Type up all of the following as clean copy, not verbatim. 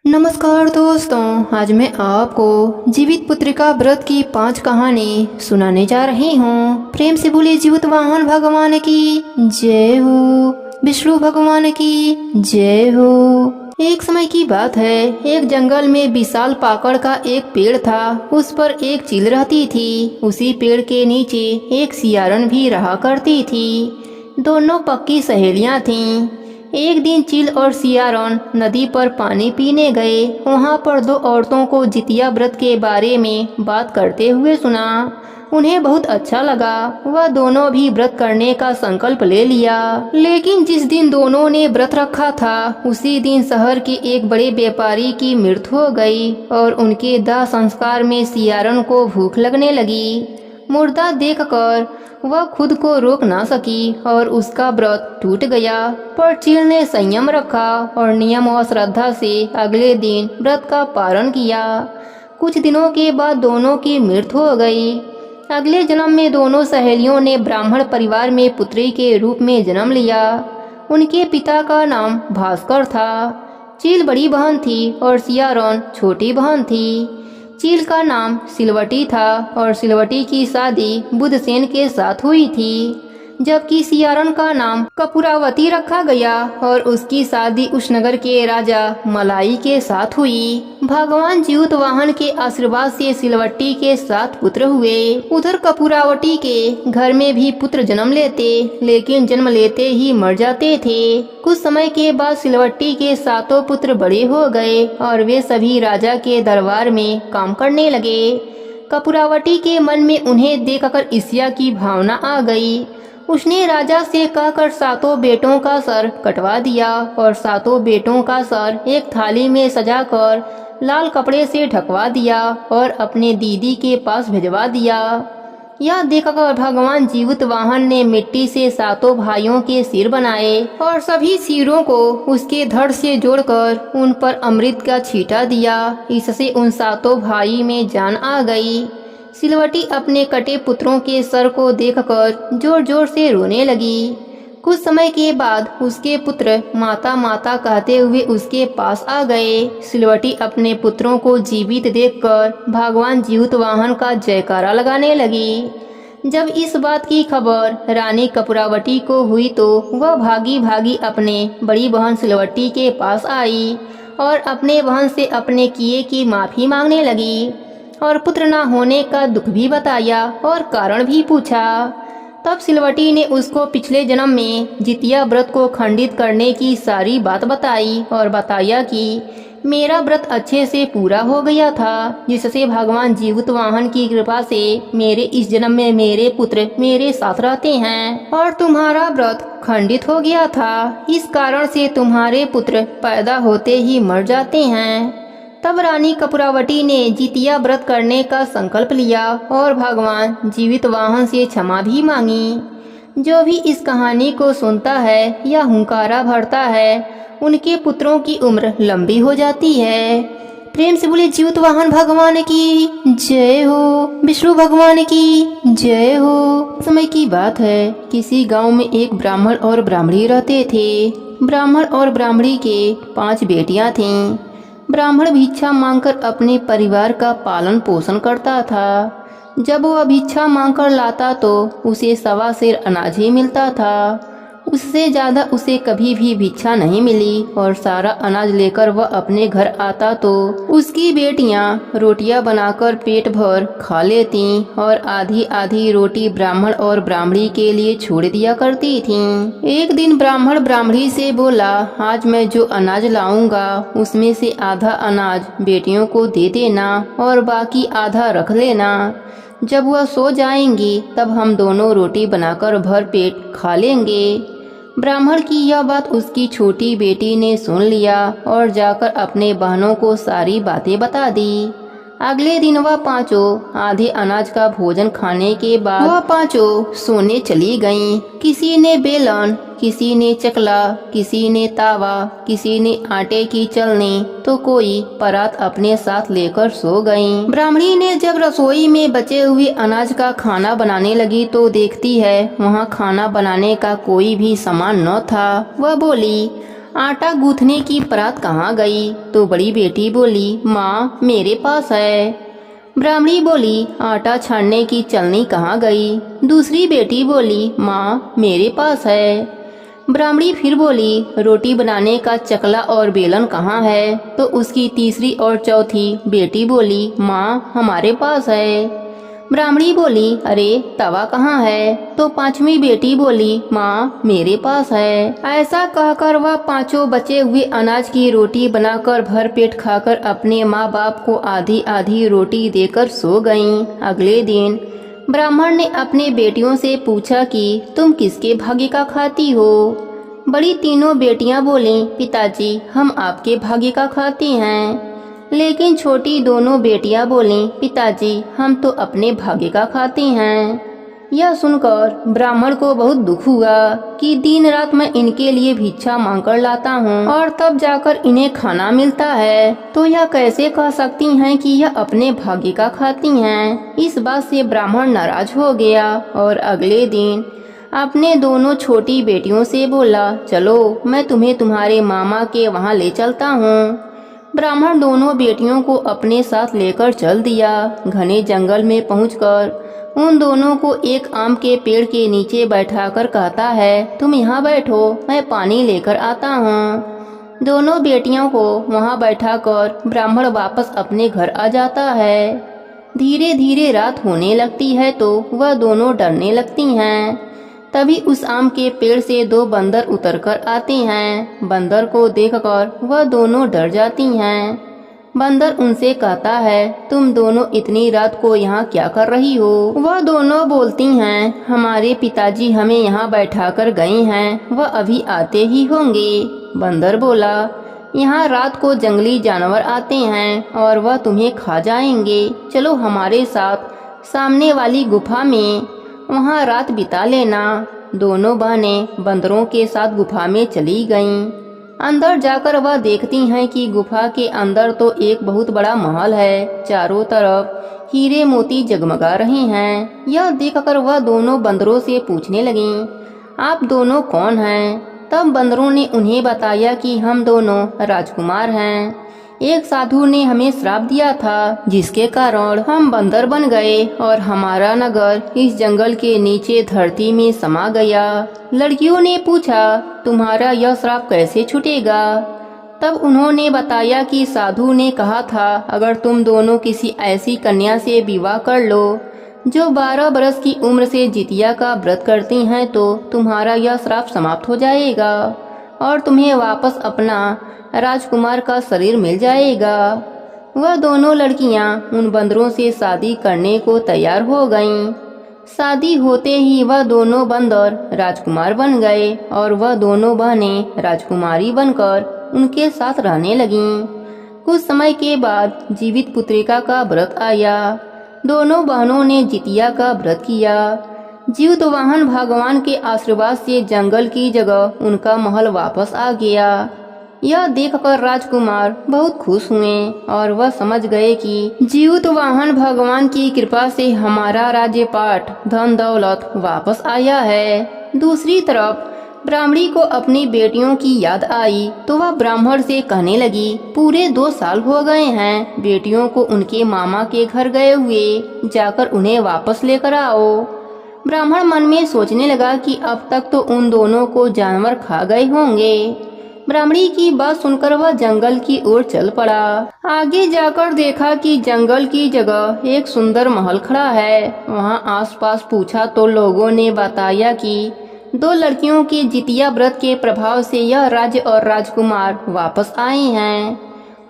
नमस्कार दोस्तों, आज मैं आपको जीवित पुत्रिका व्रत की 5 कहानी सुनाने जा रही हूँ। प्रेम से बोले जीवित वाहन भगवान की जय हो, विष्णु भगवान की जय हो। एक समय की बात है, एक जंगल में विशाल पाकड़ का एक पेड़ था। उस पर एक चील रहती थी। उसी पेड़ के नीचे एक सियारन भी रहा करती थी। दोनों पक्की सहेलियां थीं। एक दिन चील और सियारन नदी पर पानी पीने गए। वहाँ पर 2 औरतों को जितिया व्रत के बारे में बात करते हुए सुना। उन्हें बहुत अच्छा लगा। वह दोनों भी व्रत करने का संकल्प ले लिया। लेकिन जिस दिन दोनों ने व्रत रखा था, उसी दिन शहर के एक बड़े व्यापारी की मृत्यु हो गई और उनके दाह संस्कार में सियारन को भूख लगने लगी। मुर्दा देखकर वह खुद को रोक ना सकी और उसका व्रत टूट गया। पर चील ने संयम रखा और नियम और श्रद्धा से अगले दिन व्रत का पालन किया। कुछ दिनों के बाद दोनों की मृत्यु हो गई। अगले जन्म में दोनों सहेलियों ने ब्राह्मण परिवार में पुत्री के रूप में जन्म लिया। उनके पिता का नाम भास्कर था। चील बड़ी बहन थी और सियारन छोटी बहन थी। चील का नाम सिलवटी था और सिलवटी की शादी बुधसेन के साथ हुई थी, जबकि सियारन का नाम कपूरावती रखा गया और उसकी शादी उस नगर के राजा मलाई के साथ हुई। भगवान जीवित वाहन के आशीर्वाद से सिलवटी के 7 पुत्र हुए। उधर कपूरावती के घर में भी पुत्र जन्म लेते, लेकिन जन्म लेते ही मर जाते थे। कुछ समय के बाद सिलवटी के 7 पुत्र बड़े हो गए और वे सभी राजा के दरबार में काम करने लगे। कपूरावती के मन में उन्हें देखकर ईर्ष्या की भावना आ गई। उसने राजा से कहकर 7 बेटों का सर कटवा दिया और 7 बेटों का सर एक थाली में सजाकर लाल कपड़े से ढकवा दिया और अपने दीदी के पास भिजवा दिया। यह देखकर भगवान जीवित वाहन ने मिट्टी से 7 भाइयों के सिर बनाए और सभी सिरों को उसके धड़ से जोड़कर उन पर अमृत का छींटा दिया। इससे उन 7 भाई में जान आ गई। सिलवटी अपने कटे पुत्रों के सर को देखकर जोर जोर से रोने लगी। कुछ समय के बाद उसके पुत्र माता माता कहते हुए उसके पास आ गए। सिलवटी अपने पुत्रों को जीवित देखकर भगवान जीवित वाहन का जयकारा लगाने लगी। जब इस बात की खबर रानी कपूरावती को हुई तो वह भागी भागी अपने बड़ी बहन सिलवटी के पास आई और अपने बहन से अपने किए की माफी मांगने लगी और पुत्र न होने का दुख भी बताया और कारण भी पूछा। तब सिलवटी ने उसको पिछले जन्म में जितिया व्रत को खंडित करने की सारी बात बताई और बताया कि मेरा व्रत अच्छे से पूरा हो गया था, जिससे भगवान जीवित वाहन की कृपा से मेरे इस जन्म में मेरे पुत्र मेरे साथ रहते हैं और तुम्हारा व्रत खंडित हो गया था। इस कारण से तुम्हारे पुत्र पैदा होते ही मर जाते हैं। तब रानी कपूरावती ने जितिया व्रत करने का संकल्प लिया और भगवान जीवित वाहन से क्षमा भी मांगी। जो भी इस कहानी को सुनता है या हुंकारा भरता है, उनके पुत्रों की उम्र लंबी हो जाती है। प्रेम से बोले जीवित वाहन भगवान की जय हो, विष्णु भगवान की जय हो। समय की बात है, किसी गांव में एक ब्राह्मण और ब्राह्मणी रहते थे। ब्राह्मण और ब्राह्मणी के 5 बेटियां थीं। ब्राह्मण भिक्षा मांगकर अपने परिवार का पालन पोषण करता था। जब वह भिक्षा मांगकर लाता तो उसे 1.25 सेर अनाज ही मिलता था। उससे ज़्यादा उसे कभी भी भिक्षा नहीं मिली और सारा अनाज लेकर वह अपने घर आता तो उसकी बेटियां रोटियां बनाकर पेट भर खा लेतीं और आधी आधी रोटी ब्राह्मण और ब्राह्मणी के लिए छोड़ दिया करती थीं। एक दिन ब्राह्मण ब्राह्मणी से बोला, आज मैं जो अनाज लाऊंगा उसमें से आधा अनाज बेटियों को दे देना और बाकी आधा रख लेना। जब वह सो जाएंगी तब हम दोनों रोटी बनाकर भर पेट खा लेंगे। ब्राह्मण की यह बात उसकी छोटी बेटी ने सुन लिया और जाकर अपने बहनों को सारी बातें बता दी। अगले दिन वह 5 आधे अनाज का भोजन खाने के बाद वह 5 सोने चली गईं। किसी ने बेलन, किसी ने चकला, किसी ने तावा, किसी ने आटे की चलनी तो कोई परात अपने साथ लेकर सो गईं। ब्राह्मणी ने जब रसोई में बचे हुए अनाज का खाना बनाने लगी तो देखती है वहाँ खाना बनाने का कोई भी सामान न था। वह बोली, आटा गूंथने की परात कहाँ गई? तो बड़ी बेटी बोली, माँ मेरे पास है। ब्राह्मणी बोली, आटा छानने की चलनी कहाँ गई? दूसरी बेटी बोली, माँ मेरे पास है। ब्राह्मणी फिर बोली, रोटी बनाने का चकला और बेलन कहाँ है? तो उसकी तीसरी और चौथी बेटी बोली, माँ हमारे पास है। ब्राह्मणी बोली, अरे तवा कहाँ है? तो पांचवी बेटी बोली, माँ मेरे पास है। ऐसा कहकर वह पांचों बचे हुए अनाज की रोटी बनाकर भर पेट खाकर अपने माँ बाप को आधी आधी रोटी देकर सो गईं। अगले दिन ब्राह्मण ने अपने बेटियों से पूछा कि तुम किसके भाग्य का खाती हो? बड़ी तीनों बेटियां बोली, पिताजी हम आपके भाग्य का खाती हैं। लेकिन छोटी दोनों बेटियां बोलीं, पिताजी हम तो अपने भाग्य का खाती हैं। यह सुनकर ब्राह्मण को बहुत दुख हुआ कि दिन रात मैं इनके लिए भिक्षा मांगकर लाता हूँ और तब जाकर इन्हें खाना मिलता है, तो यह कैसे कह सकती हैं कि यह अपने भाग्य का खाती हैं। इस बात से ब्राह्मण नाराज हो गया और अगले दिन अपने दोनों छोटी बेटियों से बोला, चलो मैं तुम्हें तुम्हारे मामा के वहाँ ले चलता हूँ। ब्राह्मण दोनों बेटियों को अपने साथ लेकर चल दिया। घने जंगल में पहुंचकर उन दोनों को एक आम के पेड़ के नीचे बैठाकर कहता है, तुम यहाँ बैठो मैं पानी लेकर आता हूँ। दोनों बेटियों को वहाँ बैठाकर ब्राह्मण वापस अपने घर आ जाता है। धीरे धीरे रात होने लगती है तो वह दोनों डरने लगती हैं। तभी उस आम के पेड़ से दो बंदर उतरकर आते हैं। बंदर को देखकर वह दोनों डर जाती हैं। बंदर उनसे कहता है, तुम दोनों इतनी रात को यहाँ क्या कर रही हो? वह दोनों बोलती हैं, हमारे पिताजी हमें यहाँ बैठाकर गए हैं, वह अभी आते ही होंगे। बंदर बोला, यहाँ रात को जंगली जानवर आते हैं और वह तुम्हें खा जाएंगे। चलो हमारे साथ सामने वाली गुफा में, वहाँ रात बिता लेना। दोनों बहनें बंदरों के साथ गुफा में चली गईं। अंदर जाकर वह देखती हैं कि गुफा के अंदर तो एक बहुत बड़ा महल है। चारों तरफ हीरे मोती जगमगा रहे हैं। यह देखकर वह दोनों बंदरों से पूछने लगीं, आप दोनों कौन हैं? तब बंदरों ने उन्हें बताया कि हम दोनों राजकुमार हैं। एक साधु ने हमें श्राप दिया था, जिसके कारण हम बंदर बन गए और हमारा नगर इस जंगल के नीचे धरती में समा गया। लड़कियों ने पूछा, तुम्हारा यह श्राप कैसे छूटेगा? तब उन्होंने बताया कि साधु ने कहा था, अगर तुम दोनों किसी ऐसी कन्या से विवाह कर लो जो 12 बरस की उम्र से जितिया का व्रत करती हैं, तो तुम्हारा यह श्राप समाप्त हो जाएगा और तुम्हें वापस अपना राजकुमार का शरीर मिल जाएगा। वह दोनों लड़कियां उन बंदरों से शादी करने को तैयार हो गईं। शादी होते ही वह दोनों बंदर राजकुमार बन गए और वह दोनों बहनें राजकुमारी बनकर उनके साथ रहने लगीं। कुछ समय के बाद जीवित पुत्रिका का व्रत आया। दोनों बहनों ने जितिया का व्रत किया। जीवतवाहन भगवान के आशीर्वाद से जंगल की जगह उनका महल वापस आ गया। यह देखकर राजकुमार बहुत खुश हुए और वह समझ गए कि जीवतवाहन भगवान की कृपा से हमारा राज्यपाट धन दौलत वापस आया है। दूसरी तरफ ब्राह्मणी को अपनी बेटियों की याद आई तो वह ब्राह्मण से कहने लगी, पूरे 2 साल हो गए हैं बेटियों को उनके मामा के घर गए हुए, जाकर उन्हें वापस लेकर आओ। ब्राह्मण मन में सोचने लगा कि अब तक तो उन दोनों को जानवर खा गए होंगे। ब्राह्मणी की बात सुनकर वह जंगल की ओर चल पड़ा। आगे जाकर देखा कि जंगल की जगह एक सुंदर महल खड़ा है। वहां आसपास पूछा तो लोगों ने बताया कि 2 लड़कियों के जितिया व्रत के प्रभाव से यह राज्य और राजकुमार वापस आए हैं।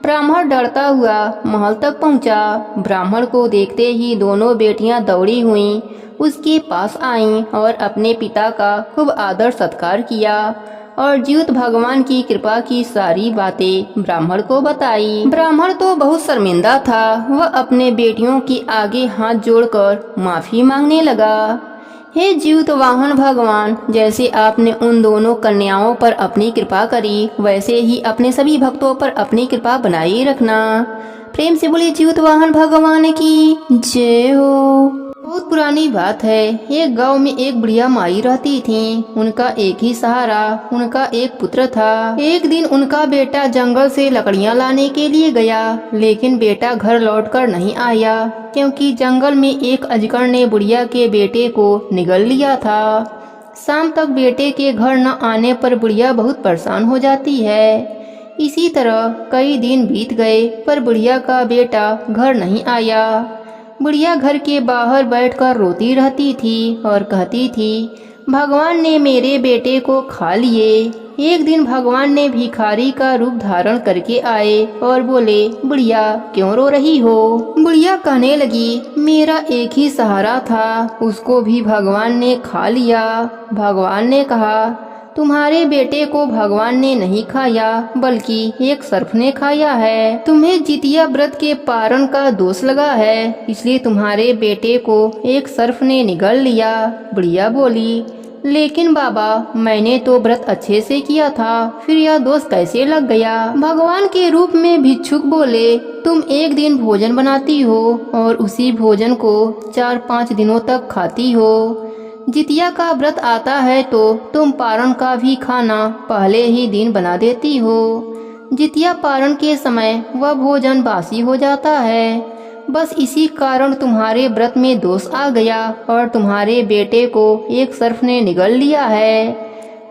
ब्राह्मण डरता हुआ महल तक पहुंचा। ब्राह्मण को देखते ही दोनों बेटियां दौड़ी हुईं, उसके पास आईं और अपने पिता का खूब आदर सत्कार किया और जीवित भगवान की कृपा की सारी बातें ब्राह्मण को बताई। ब्राह्मण तो बहुत शर्मिंदा था। वह अपने बेटियों के आगे हाथ जोड़कर माफी मांगने लगा। हे जीवतवाहन भगवान, जैसे आपने उन दोनों कन्याओं पर अपनी कृपा करी, वैसे ही अपने सभी भक्तों पर अपनी कृपा बनाए रखना। प्रेम से बोले जीवतवाहन भगवान की जय हो। बहुत पुरानी बात है। एक गांव में एक बुढ़िया माई रहती थी। उनका एक ही सहारा, उनका एक पुत्र था। एक दिन उनका बेटा जंगल से लकड़ियां लाने के लिए गया, लेकिन बेटा घर लौटकर नहीं आया, क्योंकि जंगल में एक अजगर ने बुढ़िया के बेटे को निगल लिया था। शाम तक बेटे के घर न आने पर बुढ़िया बहुत परेशान हो जाती है। इसी तरह कई दिन बीत गए, पर बुढ़िया का बेटा घर नहीं आया। बुढ़िया घर के बाहर बैठकर रोती रहती थी और कहती थी, भगवान ने मेरे बेटे को खा लिए। एक दिन भगवान ने भिखारी का रूप धारण करके आए और बोले, बुढ़िया क्यों रो रही हो? बुढ़िया कहने लगी, मेरा एक ही सहारा था, उसको भी भगवान ने खा लिया। भगवान ने कहा, तुम्हारे बेटे को भगवान ने नहीं खाया, बल्कि एक सर्प ने खाया है। तुम्हें जितिया व्रत के पारण का दोष लगा है, इसलिए तुम्हारे बेटे को एक सर्प ने निगल लिया। बुढ़िया बोली, लेकिन बाबा मैंने तो व्रत अच्छे से किया था, फिर यह दोष कैसे लग गया? भगवान के रूप में भिक्षुक बोले, तुम एक दिन भोजन बनाती हो और उसी भोजन को 4-5 दिनों तक खाती हो। जितिया का व्रत आता है तो तुम पारण का भी खाना पहले ही दिन बना देती हो। जितिया पारण के समय वह भोजन बासी हो जाता है। बस इसी कारण तुम्हारे व्रत में दोष आ गया और तुम्हारे बेटे को एक सर्प ने निगल लिया है।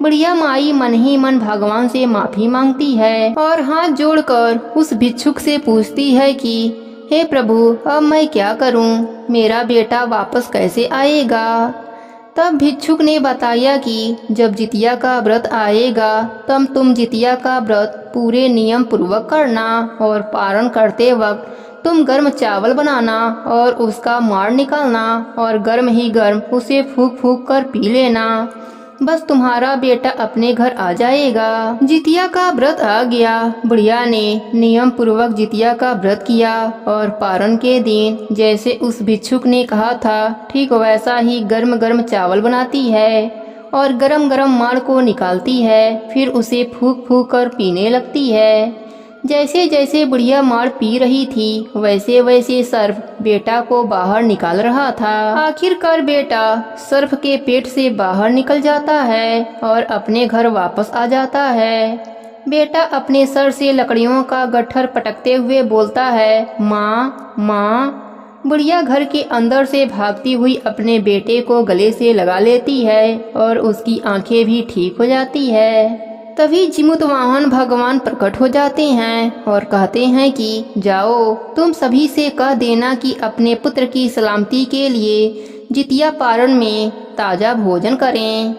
बुढ़िया माई मन ही मन भगवान से माफी मांगती है और हाथ जोड़कर उस भिक्षुक से पूछती है कि हे प्रभु, अब मैं क्या करूं? मेरा बेटा वापस कैसे आएगा? तब भिक्षुक ने बताया कि जब जितिया का व्रत आएगा तब तुम जितिया का व्रत पूरे नियम पूर्वक करना और पारण करते वक्त तुम गर्म चावल बनाना और उसका मार निकालना और गर्म ही गर्म उसे फूंक फूंक कर पी लेना। बस तुम्हारा बेटा अपने घर आ जाएगा। जितिया का व्रत आ गया। बुढ़िया ने नियम पूर्वक जितिया का व्रत किया और पारण के दिन जैसे उस भिक्षुक ने कहा था, ठीक वैसा ही गर्म गर्म चावल बनाती है और गरम गरम मार को निकालती है, फिर उसे फूंक फूंक कर पीने लगती है। जैसे जैसे बुढ़िया मार पी रही थी वैसे वैसे सर्प बेटा को बाहर निकाल रहा था। आखिरकार बेटा सर्प के पेट से बाहर निकल जाता है और अपने घर वापस आ जाता है। बेटा अपने सर से लकड़ियों का गट्ठर पटकते हुए बोलता है, माँ माँ। बुढ़िया घर के अंदर से भागती हुई अपने बेटे को गले से लगा लेती है और उसकी आंखें भी ठीक हो जाती है। तभी जिमुतवाहन भगवान प्रकट हो जाते हैं और कहते हैं कि जाओ तुम सभी से कह देना कि अपने पुत्र की सलामती के लिए जितिया पारण में ताजा भोजन करें।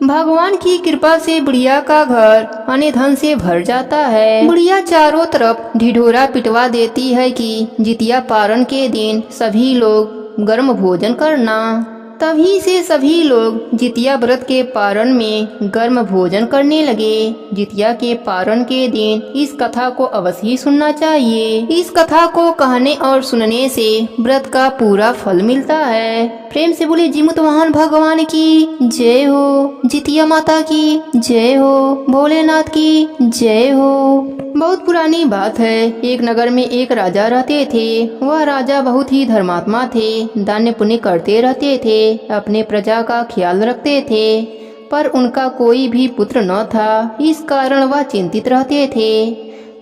भगवान की कृपा से बुढ़िया का घर अन्न धन से भर जाता है। बुढ़िया चारों तरफ ढिढोरा पिटवा देती है कि जितिया पारण के दिन सभी लोग गर्म भोजन करना। तभी से सभी लोग जितिया व्रत के पारण में गर्म भोजन करने लगे। जितिया के पारण के दिन इस कथा को अवश्य ही सुनना चाहिए। इस कथा को कहने और सुनने से व्रत का पूरा फल मिलता है। प्रेम से बोले जिमुतवाहन भगवान की जय हो, जितिया माता की जय हो, भोलेनाथ की जय हो। बहुत पुरानी बात है। एक नगर में एक राजा रहते थे। वह राजा बहुत ही धर्मात्मा थे, दान पुण्य करते रहते थे, अपने प्रजा का ख्याल रखते थे, पर उनका कोई भी पुत्र न था। इस कारण वह चिंतित रहते थे।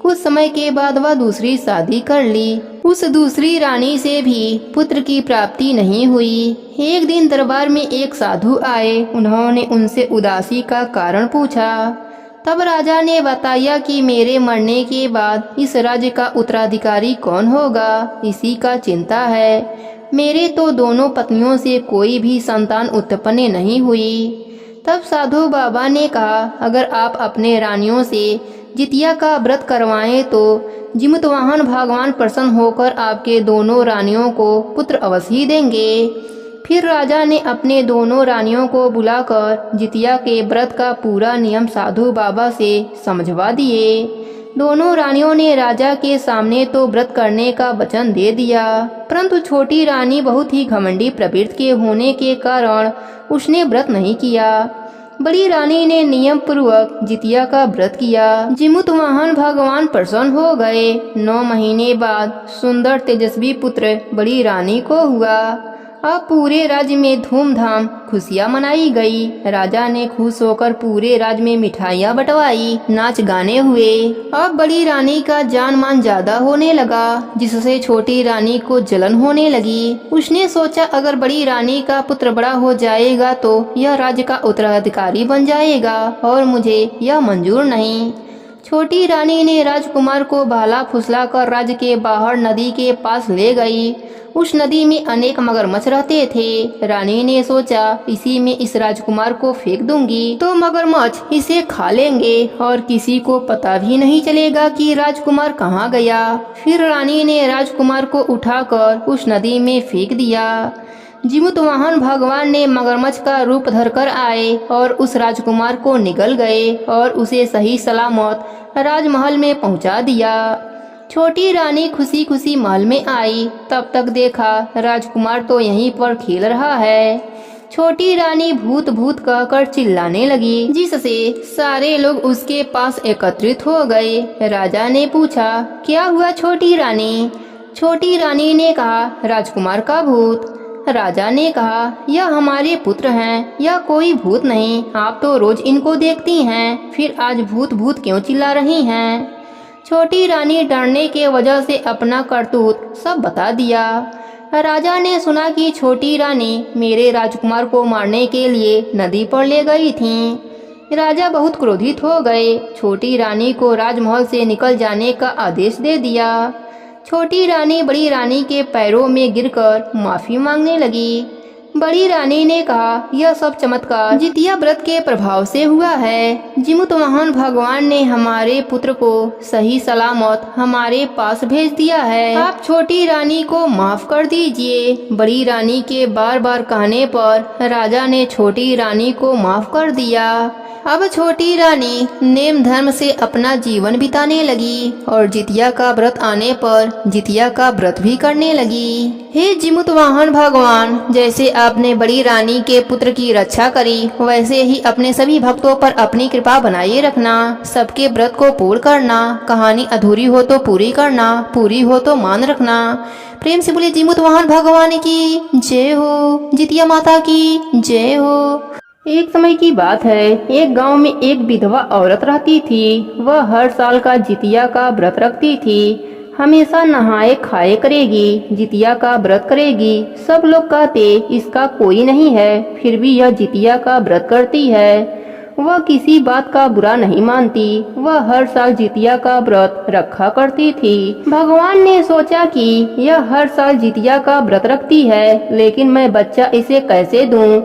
कुछ समय के बाद वह दूसरी शादी कर ली। उस दूसरी रानी से भी पुत्र की प्राप्ति नहीं हुई। एक दिन दरबार में एक साधु आए। उन्होंने उनसे उदासी का कारण पूछा। तब राजा ने बताया कि मेरे मरने के बाद इस राज्य का उत्तराधिकारी कौन होगा, इसी का चिंता है। मेरे तो दोनों पत्नियों से कोई भी संतान उत्पन्न नहीं हुई। तब साधु बाबा ने कहा, अगर आप अपने रानियों से जितिया का व्रत करवाएं तो जिमुतवाहन भगवान प्रसन्न होकर आपके दोनों रानियों को पुत्र अवश्य ही देंगे। फिर राजा ने अपने दोनों रानियों को बुलाकर जितिया के व्रत का पूरा नियम साधु बाबा से समझवा दिए। दोनों रानियों ने राजा के सामने तो व्रत करने का वचन दे दिया, परंतु छोटी रानी बहुत ही घमंडी प्रवृत्ति के होने के कारण उसने व्रत नहीं किया। बड़ी रानी ने नियम पूर्वक जितिया का व्रत किया। जिमुतवाहन भगवान प्रसन्न हो गए। 9 महीने बाद सुंदर तेजस्वी पुत्र बड़ी रानी को हुआ। अब पूरे राज्य में धूमधाम खुशियाँ मनाई गई। राजा ने खुश होकर पूरे राज्य में मिठाइयाँ बंटवाई, नाच गाने हुए। अब बड़ी रानी का जान मान ज्यादा होने लगा, जिससे छोटी रानी को जलन होने लगी। उसने सोचा अगर बड़ी रानी का पुत्र बड़ा हो जाएगा तो यह राज्य का उत्तराधिकारी बन जाएगा और मुझे यह मंजूर नहीं। छोटी रानी ने राजकुमार को बहला फुसला कर राज्य के बाहर नदी के पास ले गई। उस नदी में अनेक मगरमच्छ रहते थे। रानी ने सोचा इसी में इस राजकुमार को फेंक दूंगी तो मगरमच्छ इसे खा लेंगे और किसी को पता भी नहीं चलेगा कि राजकुमार कहाँ गया। फिर रानी ने राजकुमार को उठाकर उस नदी में फेंक दिया। जीवतवाहन भगवान ने मगरमच्छ का रूप धरकर आए और उस राजकुमार को निगल गए और उसे सही सलामत राजमहल में पहुंचा दिया। छोटी रानी खुशी खुशी महल में आई। तब तक देखा राजकुमार तो यहीं पर खेल रहा है। छोटी रानी भूत भूत कहकर चिल्लाने लगी, जिससे सारे लोग उसके पास एकत्रित हो गए। राजा ने पूछा, क्या हुआ छोटी रानी? छोटी रानी ने कहा, राजकुमार का भूत। राजा ने कहा, यह हमारे पुत्र हैं, यह कोई भूत नहीं। आप तो रोज इनको देखती हैं, फिर आज भूत भूत क्यों चिल्ला रही हैं? छोटी रानी डरने के वजह से अपना करतूत सब बता दिया। राजा ने सुना कि छोटी रानी मेरे राजकुमार को मारने के लिए नदी पर ले गई थी। राजा बहुत क्रोधित हो गए। छोटी रानी को राजमहल से निकल जाने का आदेश दे दिया। छोटी रानी बड़ी रानी के पैरों में गिरकर माफी मांगने लगी। बड़ी रानी ने कहा, यह सब चमत्कार जितिया व्रत के प्रभाव से हुआ है। जीवतवाहन भगवान ने हमारे पुत्र को सही सलामत हमारे पास भेज दिया है। आप छोटी रानी को माफ कर दीजिए। बड़ी रानी के बार बार कहने पर राजा ने छोटी रानी को माफ कर दिया। अब छोटी रानी नेम धर्म से अपना जीवन बिताने लगी और जितिया का व्रत आने पर जितिया का व्रत भी करने लगी। हे जीवतवाहन भगवान, जैसे आपने बड़ी रानी के पुत्र की रक्षा करी, वैसे ही अपने सभी भक्तों पर अपनी कृपा बनाए रखना। सबके व्रत को पूर्ण करना। कहानी अधूरी हो तो पूरी करना, पूरी हो तो मान रखना। प्रेम से बोलिए जीवतवाहन भगवान की जय हो, जितिया माता की जय हो। एक समय की बात है, एक गांव में एक विधवा औरत रहती थी। वह हर साल का जितिया का व्रत रखती थी। हमेशा नहाए खाए करेगी, जितिया का व्रत करेगी। सब लोग कहते इसका कोई नहीं है, फिर भी यह जितिया का व्रत करती है। वह किसी बात का बुरा नहीं मानती। वह हर साल जितिया का व्रत रखा करती थी। भगवान ने सोचा कि यह हर साल जितिया का व्रत रखती है, लेकिन मैं बच्चा इसे कैसे दूं?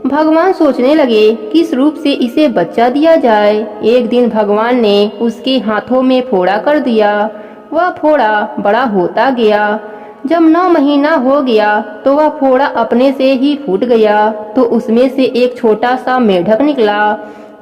भगवान सोचने लगे किस रूप से इसे बच्चा दिया जाए। एक दिन भगवान ने उसके हाथों में फोड़ा कर दिया। वह फोड़ा बड़ा होता गया। जब 9 महीना हो गया तो वह फोड़ा अपने से ही फूट गया। तो उसमें से एक छोटा सा मेढक निकला।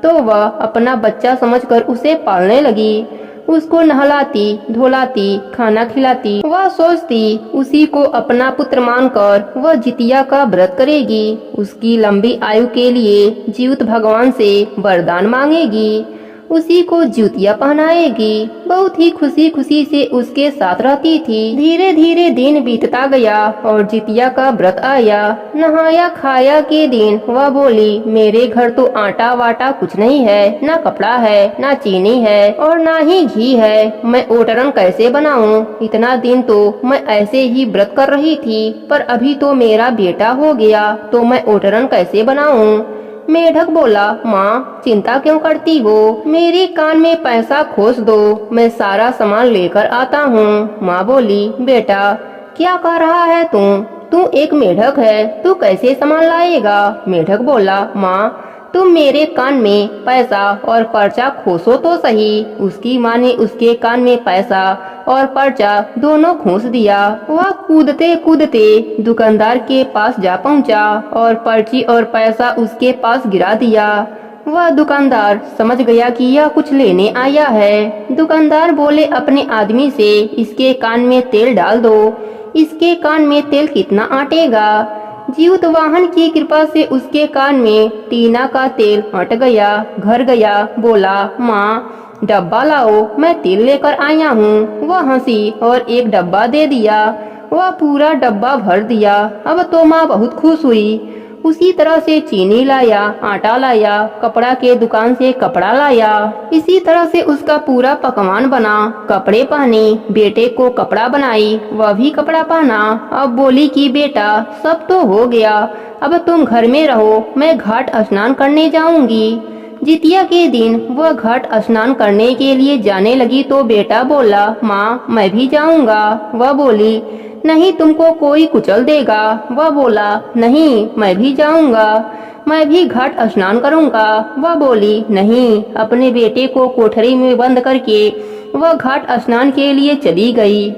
तो वह अपना बच्चा समझकर उसे पालने लगी। उसको नहलाती धोलाती खाना खिलाती। वह सोचती उसी को अपना पुत्र मानकर वह जितिया का व्रत करेगी। उसकी लंबी आयु के लिए जीवित भगवान से वरदान मांगेगी। उसी को जूतियाँ पहनाएगी। बहुत ही खुशी खुशी से उसके साथ रहती थी। धीरे धीरे दिन बीतता गया और जितिया का व्रत आया। नहाया खाया के दिन वह बोली, मेरे घर तो आटा वाटा कुछ नहीं है, ना कपड़ा है, ना चीनी है और ना ही घी है। मैं ओटरन कैसे बनाऊं? इतना दिन तो मैं ऐसे ही व्रत कर रही थी, पर अभी तो मेरा बेटा हो गया, तो मैं ओटरन कैसे बनाऊं? मेढक बोला, माँ चिंता क्यों करती हो? मेरे कान में पैसा खोस दो, मैं सारा सामान लेकर आता हूँ। माँ बोली, बेटा क्या कह रहा है तू एक मेढक है, तू कैसे सामान लाएगा? मेढक बोला, माँ तुम मेरे कान में पैसा और पर्चा खोसो तो सही। उसकी माँ ने उसके कान में पैसा और पर्चा दोनों खोस दिया। वह कूदते कूदते दुकानदार के पास जा पहुंचा और पर्ची और पैसा उसके पास गिरा दिया। वह दुकानदार समझ गया कि यह कुछ लेने आया है। दुकानदार बोले अपने आदमी से, इसके कान में तेल डाल दो। इसके कान में तेल कितना आटेगा? जीवतवाहन की कृपा से उसके कान में टीना का तेल अट गया। घर गया, बोला, माँ डब्बा लाओ, मैं तेल लेकर आया हूँ। वह हंसी और एक डब्बा दे दिया। वह पूरा डब्बा भर दिया। अब तो माँ बहुत खुश हुई। उसी तरह से चीनी लाया, आटा लाया, कपड़ा के दुकान से कपड़ा लाया। इसी तरह से उसका पूरा पकवान बना। कपड़े पहने, बेटे को कपड़ा बनाई, वह भी कपड़ा पहना। अब बोली कि बेटा सब तो हो गया, अब तुम घर में रहो, मैं घाट स्नान करने जाऊंगी। जितिया के दिन वह घाट स्नान करने के लिए जाने लगी तो बेटा बोला, माँ मैं भी जाऊंगा। वह बोली, नहीं तुमको कोई कुचल देगा। वह बोला, नहीं मैं भी जाऊंगा, मैं भी घाट स्नान करूंगा। वह बोली, नहीं। अपने बेटे को कोठरी में बंद करके वह घाट स्नान के लिए चली गई।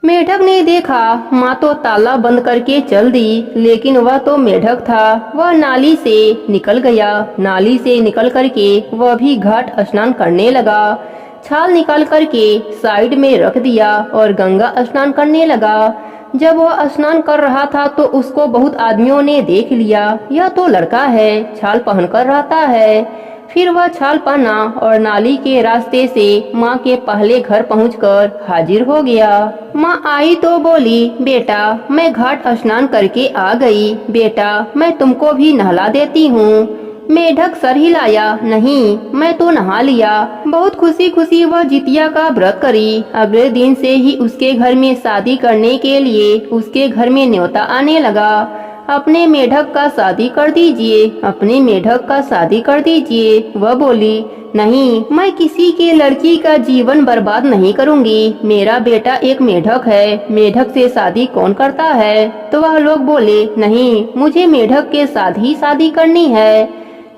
मेढक ने देखा माँ तो ताला बंद करके चल दी, लेकिन वह तो मेढक था। वह नाली से निकल गया। नाली से निकल करके वह भी घाट स्नान करने लगा। छाल निकाल करके साइड में रख दिया और गंगा स्नान करने लगा। जब वह स्नान कर रहा था तो उसको बहुत आदमियों ने देख लिया, यह तो लड़का है, छाल पहनकर रहता है। फिर वह छाल पहना और नाली के रास्ते से माँ के पहले घर पहुंचकर हाजिर हो गया। माँ आई तो बोली, बेटा मैं घाट स्नान करके आ गई, बेटा मैं तुमको भी नहला देती हूँ। मेढक सर हिलाया, नहीं मैं तो नहा लिया। बहुत खुशी खुशी वह जितिया का व्रत करी। अगले दिन से ही उसके घर में शादी करने के लिए उसके घर में न्योता आने लगा। अपने मेढक का शादी कर दीजिए, अपने मेढक का शादी कर दीजिए। वह बोली, नहीं मैं किसी के लड़की का जीवन बर्बाद नहीं करूंगी, मेरा बेटा एक मेढक है, मेढक से शादी कौन करता है। तो वह लोग बोले, नहीं मुझे मेढक के साथ ही शादी करनी है।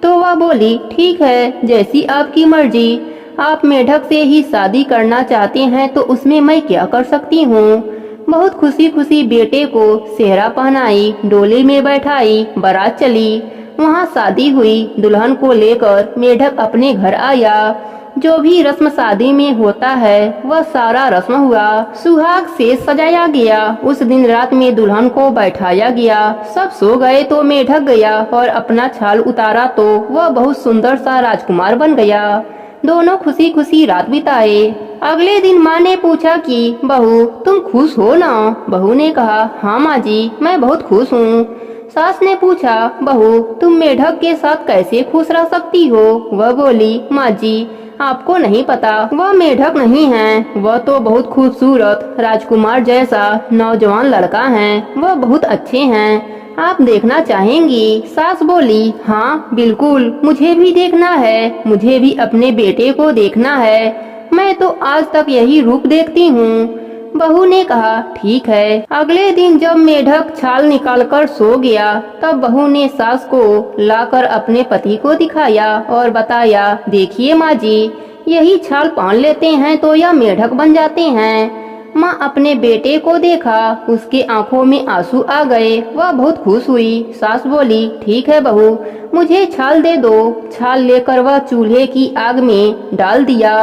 तो वह बोली, ठीक है जैसी आपकी मर्जी, आप मेढक से ही शादी करना चाहते हैं तो उसमें मैं क्या कर सकती हूँ। बहुत खुशी खुशी बेटे को सेहरा पहनाई, डोली में बैठाई, बारात चली। वहाँ शादी हुई। दुल्हन को लेकर मेढक अपने घर आया। जो भी रस्म शादी में होता है वह सारा रस्म हुआ। सुहाग से सजाया गया। उस दिन रात में दुल्हन को बैठाया गया। सब सो गए तो मेढक गया और अपना छाल उतारा तो वह बहुत सुंदर सा राजकुमार बन गया। दोनों खुशी खुशी रात बिताए। अगले दिन माँ ने पूछा कि बहू तुम खुश हो ना। बहू ने कहा, हाँ माँ जी मैं बहुत खुश हूँ। सास ने पूछा, बहू तुम मेढक के साथ कैसे खुश रह सकती हो। वह बोली, माँ जी आपको नहीं पता, वह मेढक नहीं है, वह तो बहुत खूबसूरत राजकुमार जैसा नौजवान लड़का है, वह बहुत अच्छे हैं, आप देखना चाहेंगी। सास बोली, हाँ बिल्कुल मुझे भी देखना है, मुझे भी अपने बेटे को देखना है, मैं तो आज तक यही रूप देखती हूँ। बहू ने कहा, ठीक है। अगले दिन जब मेढक छाल निकालकर सो गया तब बहू ने सास को लाकर अपने पति को दिखाया और बताया, देखिए माँ जी यही छाल पहन लेते हैं तो यह मेढक बन जाते हैं। माँ अपने बेटे को देखा, उसके आंखों में आंसू आ गए, वह बहुत खुश हुई। सास बोली, ठीक है बहू मुझे छाल दे दो। छाल लेकर वह चूल्हे की आग में डाल दिया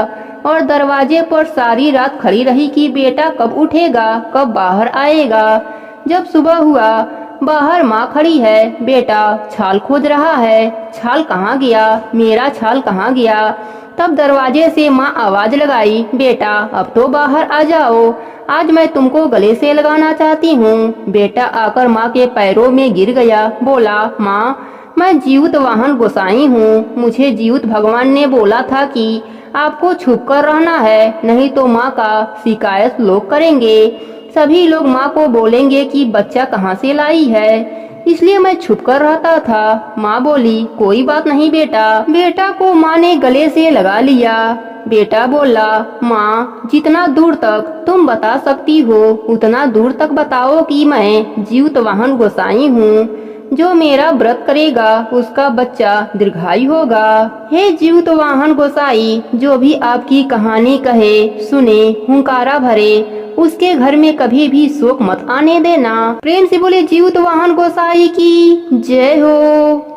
और दरवाजे पर सारी रात खड़ी रही कि बेटा कब उठेगा, कब बाहर आएगा। जब सुबह हुआ, बाहर माँ खड़ी है, बेटा छाल खोज रहा है, छाल कहाँ गया, मेरा छाल कहाँ गया। तब दरवाजे से माँ आवाज लगाई, बेटा अब तो बाहर आ जाओ, आज मैं तुमको गले से लगाना चाहती हूँ। बेटा आकर माँ के पैरों में गिर गया, बोला, माँ मैं जीवित वाहन गोसाई हूँ, मुझे जीवित भगवान ने बोला था कि आपको छुप कर रहना है, नहीं तो माँ का शिकायत लोग करेंगे। सभी लोग माँ को बोलेंगे कि बच्चा कहाँ से लाई है, इसलिए मैं छुप कर रहता था। माँ बोली, कोई बात नहीं बेटा। बेटा को माँ ने गले से लगा लिया। बेटा बोला, माँ जितना दूर तक तुम बता सकती हो उतना दूर तक बताओ कि मैं जीवित वाहन गोसाई हूँ, जो मेरा व्रत करेगा उसका बच्चा दीर्घायु होगा। हे जीवित वाहन गोसाई, जो भी आपकी कहानी कहे, सुने, हुंकारा भरे, उसके घर में कभी भी शोक मत आने देना। प्रेम से बोले जीवित वाहन गोसाई की जय हो।